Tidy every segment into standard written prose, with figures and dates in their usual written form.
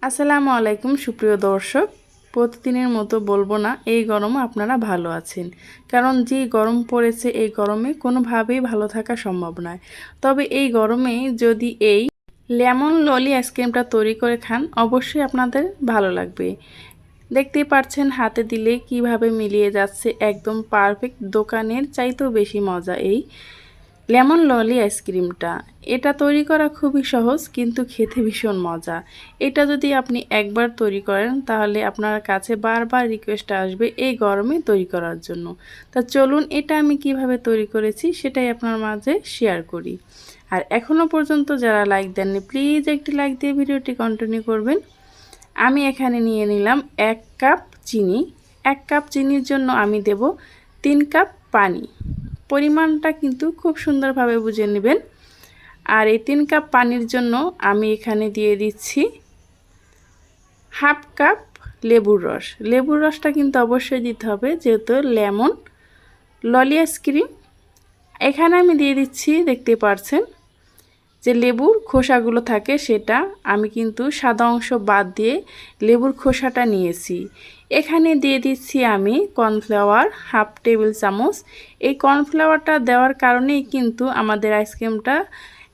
আসসালামু আলাইকুম সুপ্রিয় দর্শক। প্রতিদিনের মতো বলবো না এই গরমে আপনারা ভালো আছেন, কারণ যে গরম পড়েছে এই গরমে কোনোভাবেই ভালো থাকা সম্ভব নয়। তবে এই গরমে যদি এই লেমন ললি আইসক্রিমটা তৈরি করে খান অবশ্যই আপনাদের ভালো লাগবে। দেখতেই পাচ্ছেন হাতে দিলে কিভাবে মিলিয়ে যাচ্ছে, একদম পারফেক্ট, দোকানের চাইতেও বেশি মজা এই লেমন ললি আইসক্রিমটা। এটা তৈরি করা খুবই সহজ কিন্তু খেতে ভীষণ মজা। এটা যদি আপনি একবার তৈরি করেন তাহলে আপনার কাছে বারবার রিকোয়েস্ট আসবে এই গরমে তৈরি করার জন্য। তা চলুন এটা আমি কিভাবে তৈরি করেছি সেটাই আপনার মাঝে শেয়ার করি। আর এখনও পর্যন্ত যারা লাইক দেননি প্লিজ একটি লাইক দিয়ে ভিডিওটি কন্টিনিউ করবেন। আমি এখানে নিয়ে নিলাম 1 কাপ চিনি। 1 কাপ চিনির জন্য আমি দেব 3 কাপ পানি। পরিমাণটা কিন্তু খুব সুন্দরভাবে বুঝে নেবেন। আর এই 3 কাপ পানির জন্য আমি এখানে দিয়ে দিচ্ছি হাফ কাপ লেবুর রস। লেবুর রসটা কিন্তু অবশ্যই দিতে হবে যেহেতু লেমন ললি আইসক্রিম। এখানে আমি দিয়ে দিচ্ছি, দেখতে পাচ্ছেন যে লেবুর খোসাগুলো থাকে সেটা আমি কিন্তু সাদা অংশ বাদ দিয়ে লেবুর খোসাটা নিয়েছি। এখানে দিয়ে দিচ্ছি আমি কর্নফ্লাওয়ার হাফ টেবিল চামচ। এই কর্নফ্লাওয়ারটা দেওয়ার কারণেই কিন্তু আমাদের আইসক্রিমটা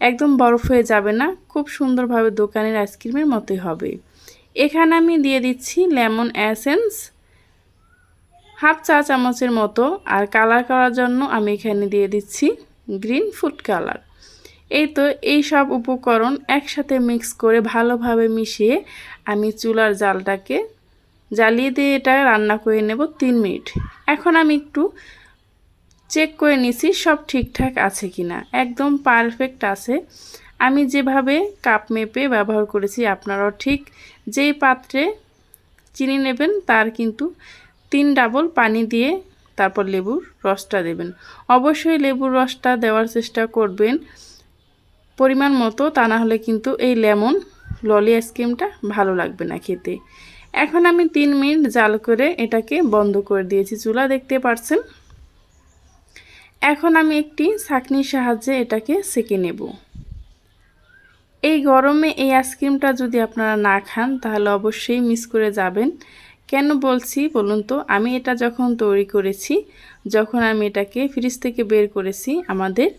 একদম বরফ হয়ে যাবে না, খুব সুন্দরভাবে দোকানের আইসক্রিমের মতোই হবে। এখানে আমি দিয়ে দিচ্ছি লেমন এসেন্স হাফ চা চামচের মতো। আর কালার করার জন্য আমি এখানে দিয়ে দিচ্ছি গ্রিন ফুড কালার। এই তো এই সব উপকরণ একসাথে মিক্স করে ভালোভাবে মিশিয়ে আমি চুলার জালটাকে জ্বালিয়ে দিয়ে এটা রান্না করে নেব 3 মিনিট। এখন আমি একটু চেক করে নিছি সব ঠিকঠাক আছে কিনা, একদম পারফেক্ট আছে। আমি যেভাবে কাপ মেপে ব্যবহার করেছি আপনারাও ঠিক যেই পাত্রে চিনি নেবেন তার কিন্তু 3 ডাবল পানি দিয়ে তারপর লেবুর রসটা দেবেন। অবশ্যই লেবুর রসটা দেওয়ার চেষ্টা করবেন পরিমাণ মতো, তা না হলে কিন্তু এই লেমন ললি আইসক্রিমটা ভালো লাগবে না খেতে। এখন আমি 3 মিনিট জাল করে এটাকে বন্ধ করে দিয়েছি চুলা, দেখতে পাচ্ছেন। এখন আমি একটি ছাঁকনির সাহায্যে এটাকে সেঁকে নেব। এই গরমে এই আইসক্রিমটা যদি আপনারা না খান তাহলে অবশ্যই মিস করে যাবেন। কেন বলছি বলুন তো, আমি এটা যখন তৈরি করেছি, যখন আমি এটাকে ফ্রিজ থেকে বের করেছি, আমাদের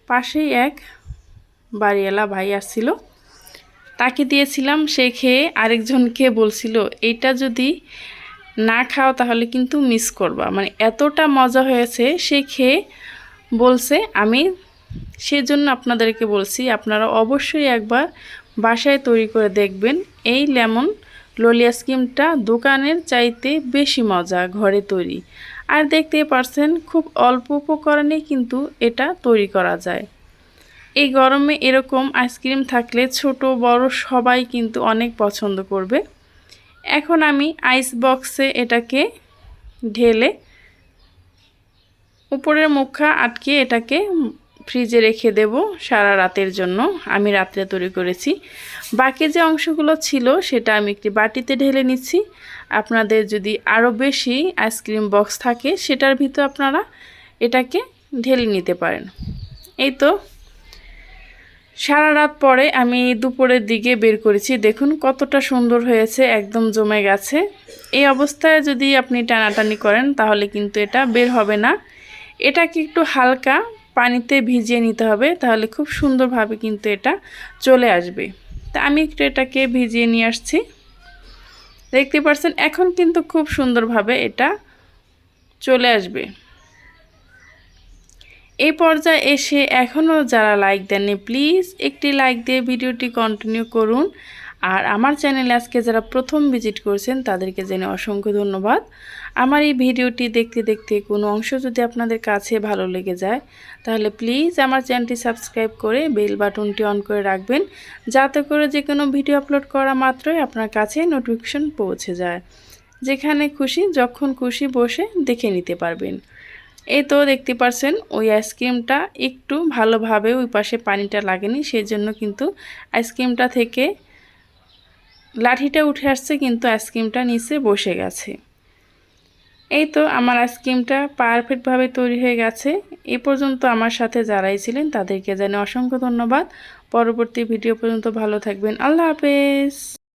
পাশেই এক বাড়িওয়ালা ভাই আসছিল, তাকে দিয়েছিলাম। সে খেয়ে আরেকজনকে বলছিল এইটা যদি না খাও তাহলে কিন্তু মিস করবা, মানে এতটা মজা হয়েছে। সে খেয়ে বলছে, আমি সেজন্য আপনাদেরকে বলছি আপনারা অবশ্যই একবার বাসায় তৈরি করে দেখবেন। এই লেমন ললি আইসক্রিমটা দোকানের চাইতে বেশি মজা ঘরে তৈরি। আর দেখতে পাচ্ছেন খুব অল্প উপকরণে কিন্তু এটা তৈরি করা যায়। এই গরমে এরকম আইসক্রিম থাকলে ছোট বড় সবাই কিন্তু অনেক পছন্দ করবে। এখন আমি আইস বক্সে এটাকে ঢেলে উপরের মুখা আটকে এটাকে ফ্রিজে রেখে দেব সারা রাতের জন্য। আমি রাত্রে তৈরি করেছি। বাকি যে অংশগুলো ছিল সেটা আমি একটি বাটিতে ঢেলে নিচ্ছি। আপনাদের যদি আরও বেশি আইসক্রিম বক্স থাকে সেটার ভিতর আপনারা এটাকে ঢেলে নিতে পারেন। এই তো সারা রাত পরে আমি দুপুরের দিকে বের করেছি, দেখুন কতটা সুন্দর হয়েছে, একদম জমে গেছে। এই অবস্থায় যদি আপনি টানাটানি করেন তাহলে কিন্তু এটা বের হবে না। এটাকে একটু হালকা পানিতে ভিজিয়ে নিতে হবে, তাহলে খুব সুন্দরভাবে কিন্তু এটা চলে আসবে। তা আমি একটু এটাকে ভিজিয়ে নিয়ে আসছি, দেখতে পাচ্ছেন এখন কিন্তু খুব সুন্দরভাবে এটা চলে আসবে। এই পর্যায়ে এসে এখনও যারা লাইক দেননি প্লিজ একটি লাইক দিয়ে ভিডিওটি কন্টিনিউ করুন। আর আমার চ্যানেলে আজকে যারা প্রথম ভিজিট করছেন তাদেরকে জেনে অসংখ্য ধন্যবাদ। আমার এই ভিডিওটি দেখতে দেখতে কোনো অংশ যদি আপনাদের কাছে ভালো লেগে যায় তাহলে প্লিজ আমার চ্যানেলটি সাবস্ক্রাইব করে বেল বাটনটি অন করে রাখবেন, যাতে করে যে কোনো ভিডিও আপলোড করা মাত্রই আপনার কাছে নোটিফিকেশন পৌঁছে যায়। যেখানে খুশি যখন খুশি বসে দেখে নিতে পারবেন। এই তো দেখতে পাচ্ছেন ওই আইসক্রিমটা একটু ভালোভাবে ওই পাশে পানিটা লাগেনি, সেজন্য কিন্তু আইসক্রিমটা থেকে লাঠিটা উঠে আসছে কিন্তু আইসক্রিমটা নিচে বসে গেছে। এই তো আমার আইসক্রিমটা পারফেক্টভাবে তৈরি হয়ে গেছে। এ পর্যন্ত আমার সাথে যারাই ছিলেন তাদেরকে জানাই অসংখ্য ধন্যবাদ। পরবর্তী ভিডিও পর্যন্ত ভালো থাকবেন। আল্লাহ হাফেজ।